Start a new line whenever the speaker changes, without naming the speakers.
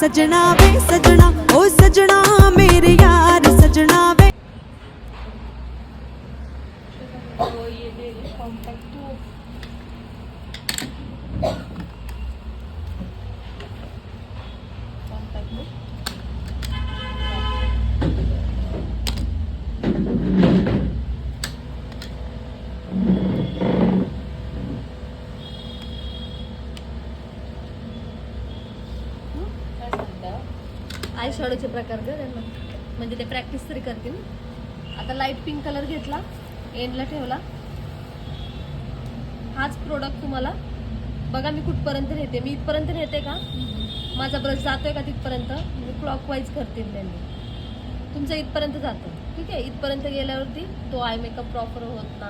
सजना वे सजना ओ सजना मेरे यार सजना वे।
तो ये दे कॉम्पैक्ट आय शॅडोचे प्रकार का त्यांना, म्हणजे ते प्रॅक्टिस तरी करतील. आता लाईट पिंक कलर घेतला, एंडला ठेवला. हाच प्रोडक्ट तुम्हाला बघा मी कुठपर्यंत नेते. मी इथपर्यंत नेते का, माझा ब्रश जातोय का तिथपर्यंत, मी क्लॉकवाईज करते त्यांनी. तुमचं इथपर्यंत जातं, ठीक आहे. इथपर्यंत गेल्यावरती तो आय मेकअप प्रॉपर होत नाही.